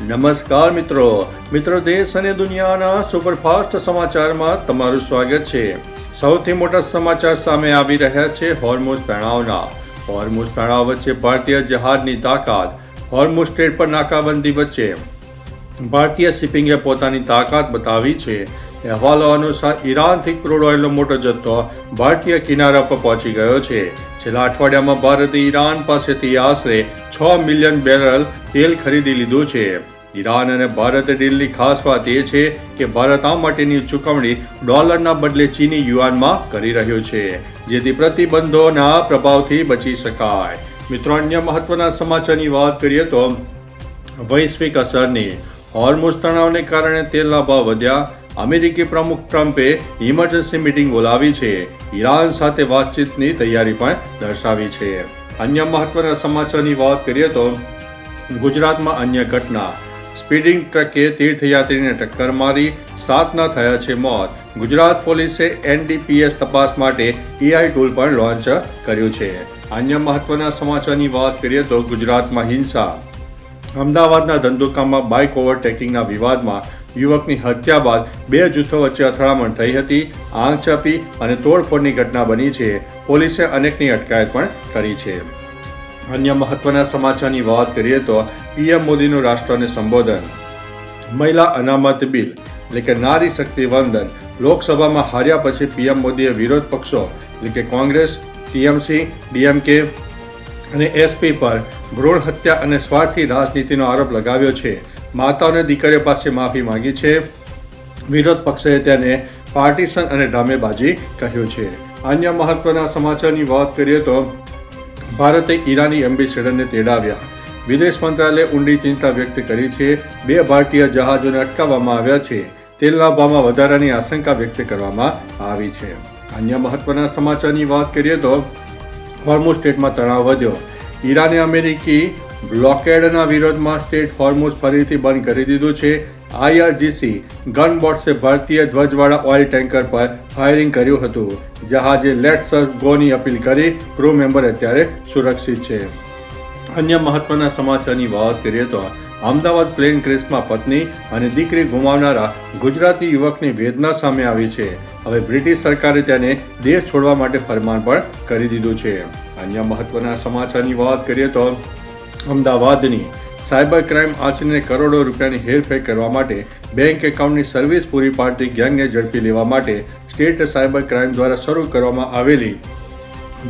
નમસ્કાર મિત્રો દેશ અને દુનિયાના સુપરફાસ્ટ સમાચારમાં તમારું સ્વાગત છે। સૌથી મોટા સમાચાર સામે આવી રહ્યા છે હોર્મુઝ તણાવના। હોર્મુઝ તણાવ વચ્ચે ભારતીય જહાજની તાકાત। હોર્મુઝ સ્ટ્રેટ પર નાકાબંધી વચ્ચે ભારતીય શિપિંગે પોતાની તાકાત બતાવી છે। અહેવાલો અનુસાર ઈરાનથી ક્રૂડ ઓઇલનો મોટો જથ્થો ભારતીય કિનારા પર પહોંચી ગયો છે। છેલ્લા અઠવાડિયામાં ભારતે ઈરાન પાસેથી આશરે 6 મિલિયન બેરલ તેલ ખરીદી લીધું છે। ઈરાન અને ભારત ડીલની ખાસ વાત એ છે કે ભારત આ માટેની ચૂકવણી ડોલરના બદલે ચીની યુઆનમાં કરી રહ્યું છે, જેથી પ્રતિબંધોના પ્રભાવથી બચી શકાય। મિત્રો, અન્ય મહત્વના સમાચારની વાત કરીએ તો વૈશ્વિક અસરની। હોર્મુઝ તણાવને કારણે તેલના ભાવ વધ્યા। અમેરિકી પ્રમુખ ટ્રમ્પે ઇમરજન્સી મીટિંગ બોલાવી છે। ઈરાન સાથે વાતચીતની તૈયારી પણ દર્શાવી છે। અન્ય મહત્વના સમાચારની વાત કરીએ તો ગુજરાતમાં અન્ય ઘટના। સ્પીડિંગ ટ્રકે તીર્થયાત્રીને ટક્કર મારી, 7ના થયા છે મોત। ગુજરાત પોલીસે એનડીપીએસ તપાસ માટે એઆઈ ટૂલ પણ લોન્ચ કર્યું છે। અન્ય મહત્વના સમાચારની વાત કરીએ તો ગુજરાતમાં હિંસા। અમદાવાદના ધંધુકામાં બાઇક ઓવરટેકિંગના વિવાદમાં યુવકની હત્યા બાદ 2 જૂથો વચ્ચે અથડામણ થઈ હતી। આંચપી અને તોડફોડની ઘટના બની છે। પોલીસે અનેકની અટકાયત પણ કરી છે। અન્ય મહત્વના સમાચારની વાત કરીએ તો પીએમ મોદીનું રાષ્ટ્રને સંબોધન। મહિલા અનામત બિલ એટલે કે નારી શક્તિ વંદન લોકસભામાં હાર્યા પછી પીએમ મોદીએ વિરોધ પક્ષો એટલે કે કોંગ્રેસ, ટીએમસી, ડીએમકે અને એસપી પર ભ્રૂણ હત્યા અને સ્વાર્થી રાજનીતિનો આરોપ લગાવ્યો છે। માતાઓ અને દીકરીઓ પાસે માફી માંગી છે। વિરોધ પક્ષે તેને પાર્ટીશન અને ડ્રામેબાજી કહ્યું છે। અન્ય મહત્વના સમાચારની વાત કરીએ તો ભારતે ઈરાની એમ્બેસેડરને તેડાવ્યા। વિદેશ મંત્રાલયે ઊંડી ચિંતા વ્યક્ત કરી છે। 2 ભારતીય જહાજોને અટકાવવામાં આવ્યા છે। તેલના ભાવમાં વધારાની આશંકા વ્યક્ત કરવામાં આવી છે। અન્ય મહત્વના સમાચારની વાત કરીએ તો હોર્મુઝ સ્ટ્રેટમાં તણાવ વધ્યો। ઈરાને અમેરિકી બ્લોકેડના વિરોધમાં સ્ટ્રેટ હોર્મુઝ ફરીથી બંધ કરી દીધું છે। આઈઆરજીસી ગનબોટ્સે ભારતીય ધ્વજવાળા ઓઇલ ટેન્કર પર ફાયરિંગ કર્યું હતું। જહાજે લેટ્સ ગોની અપીલ કરી। ક્રૂ મેમ્બર અત્યારે સુરક્ષિત છે। અન્ય મહત્વના સમાચારની વાત કરીએ તો અમદાવાદ પ્લેન ક્રેશમાં પત્ની અને દીકરી ગુમાવનારા ગુજરાતી યુવકની વેદના સામે આવી છે। હવે બ્રિટિશ સરકારે તેને દેશ છોડવા માટે ફરમાન પણ કરી દીધું છે। અન્ય મહત્વના સમાચારની વાત કરીએ તો અમદાવાદની સાયબર ક્રાઇમ આચરીને કરોડો રૂપિયાની હેરફેર કરવા માટે બેંક એકાઉન્ટની સર્વિસ પૂરી પાડતી ગેંગને ઝડપી લેવા માટે સ્ટેટ સાયબર ક્રાઇમ દ્વારા શરૂ કરવામાં આવેલી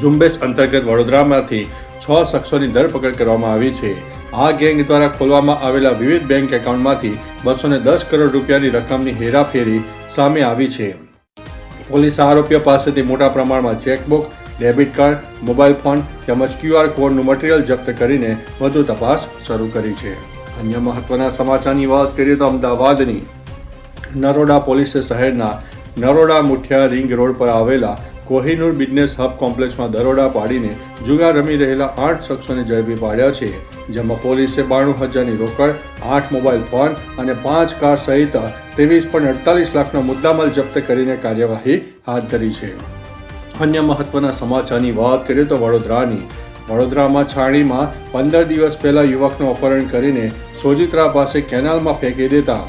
ઝુંબેશ અંતર્ગત વડોદરામાંથી 6 શખ્સોની ધરપકડ કરવામાં આવી છે। આ ગેંગ દ્વારા ખોલવામાં આવેલા વિવિધ બેંક એકાઉન્ટમાંથી 210 કરોડ રૂપિયાની રકમની હેરાફેરી સામે આવી છે। પોલીસે આરોપીઓ પાસેથી મોટા પ્રમાણમાં chequebook, debit card, mobile phone તેમજ ક્યુઆર કોડનું મટીરીયલ જપ્ત કરીને વધુ તપાસ શરૂ કરી છે। અન્ય મહત્વના સમાચારની વાત કરીએ તો અમદાવાદની નરોડા પોલીસે શહેરના નરોડા મુઠિયા રિંગ રોડ પર આવેલા કોહિનૂર બિઝનેસ હબ કોમ્પ્લેક્સમાં દરોડા પાડીને જુગાર રમી રહેલા 8 શખ્સોને ઝડપી પાડ્યા છે, જેમાં પોલીસે 92,000ની રોકડ, 8 મોબાઈલ ફોન અને 5 કાર સહિત 23.48 લાખનો મુદ્દામાલ જપ્ત કરીને કાર્યવાહી હાથ ધરી છે। અન્ય મહત્વના સમાચારની વાત કરીએ તો વડોદરામાં છાણીમાં 15 દિવસ પહેલા યુવકનું અપહરણ કરીને સોજિત્રા પાસે કેનાલમાં ફેંકી દેતા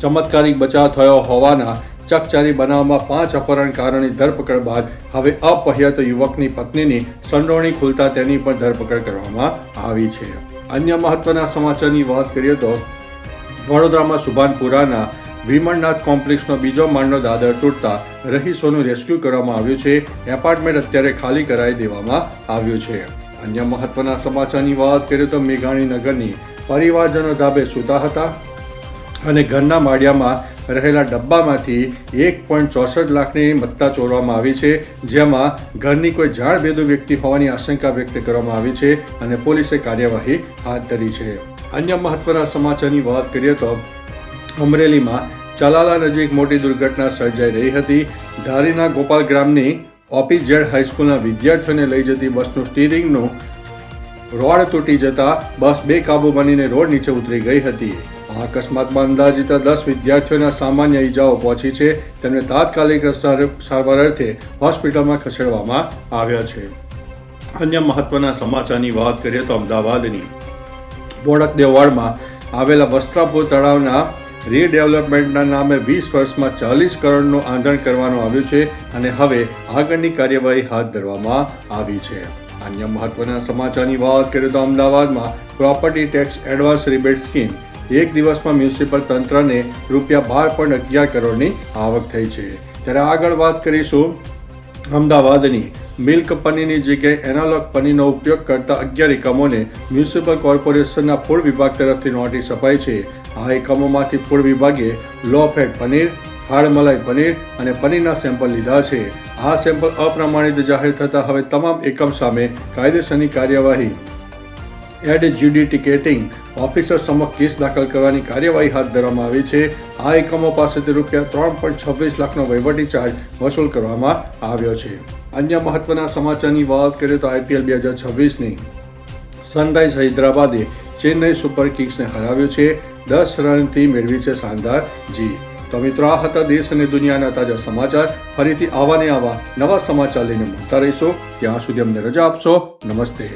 ચમત્કારિક બચાવ થયો હોવાના ચકચારી બનાવમાં 5 અપહરણકારોની ધરપકડ બાદ હવે અપહ્યત યુવકની પત્નીની સંડોવણી ખુલતા તેની પણ ધરપકડ કરવામાં આવી છે। અન્ય મહત્વના સમાચારની વાત કરીએ તો વડોદરામાં સુભાનપુરાના વિમળનાથ કોમ્પ્લેક્સનો બીજો માળનો દાદર તૂટતા રહીશોનું રેસ્ક્યુ કરવામાં આવ્યું છે। એપાર્ટમેન્ટ અત્યારે ખાલી કરાવી દેવામાં આવ્યું છે। અન્ય મહત્વના સમાચારની વાત કરીએ તો મેઘાણીનગરની પરિવારજનો ધાબે સૂતા હતા અને ઘરના માળિયામાં રહેલા ડબ્બામાંથી 1.64 લાખની મત્તા ચોરવામાં આવી છે, જેમાં ઘરની કોઈ જાણભેદુ વ્યક્તિ હોવાની આશંકા વ્યક્ત કરવામાં આવી છે અને પોલીસે કાર્યવાહી હાથ ધરી છે। અન્ય મહત્વના સમાચારની વાત કરીએ તો અમરેલીમાં ચલાલા નજીક મોટી દુર્ઘટના સર્જાઈ રહી હતી। ધારીના ગોપાલ ગ્રામની ઓપીઝેડ હાઈસ્કૂલના વિદ્યાર્થીઓને લઈ જતી બસનું સ્ટીરિંગનું રોડ તૂટી જતા બસ બેકાબુ બનીને રોડ નીચે ઉતરી ગઈ હતી। આ અકસ્માતમાં અંદાજિત 10 વિદ્યાર્થીઓના સામાન્ય ઈજાઓ પહોંચી છે। તેમને તાત્કાલિક સારવાર અર્થે હોસ્પિટલમાં ખસેડવામાં આવ્યા છે। અન્ય મહત્વના સમાચારની વાત કરીએ તો અમદાવાદની બોડકદેવ વાડમાં આવેલા વસ્ત્રાપુર તળાવના રીડેવલપમેન્ટના નામે 20 વર્ષમાં 40 કરોડનું આંધણ કરવાનું આવ્યું છે અને હવે આગળની કાર્યવાહી હાથ ધરવામાં આવી છે. અન્ય મહત્વના સમાચારની વાત કરીએ તો અમદાવાદમાં property tax advance rebate scheme એક દિવસમાં મ્યુનિસિપલ તંત્રને ₹12.11 કરોડની આવક થઈ છે. ત્યારે આગળ વાત કરીશું અમદાવાદની મિલ્ક પનીરની જગ્યાએ એનાલોગ પનીરનો ઉપયોગ કરતા 11 એકમોને મ્યુનિસિપલ કોર્પોરેશનના ફૂડ વિભાગ તરફથી નોટિસ અપાઈ છે. આ એકમોમાંથી ફૂડ વિભાગે લો ફેટ પનીર, હાડ મલાઈ પનીર અને પનીરના સેમ્પલ લીધા છે. આ સેમ્પલ અપ્રમાણિત જાહેર થતા હવે તમામ એકમ સામે કાયદેસરની કાર્યવાહી એડજ્યુડિકેટિંગ ઓફિસર સમક્ષ કેસ દાખલ કરવાની કાર્યવાહી હાથ ધરવામાં આવી છે. આ એકમો પાસેથી ₹3.26 લાખનો વહીવટી ચાર્જ વસૂલ કરવામાં આવ્યો છે. અન્ય મહત્વના સમાચારની વાત કરીએ તો IPL 2026ની સનરાઇઝ હૈદરાબાદે ચેન્નઈ સુપર કિંગ્સને હરાવ્યું છે. 10 રનથી મેળવી છે શાનદાર જીત. તો મિત્રો, આ હતા દેશ અને દુનિયાના તાજા સમાચાર. ફરીથી આવા નવા સમાચાર લઈને મળતા રહીશું. ત્યાં સુધી અમને રજા આપશો. નમસ્તે.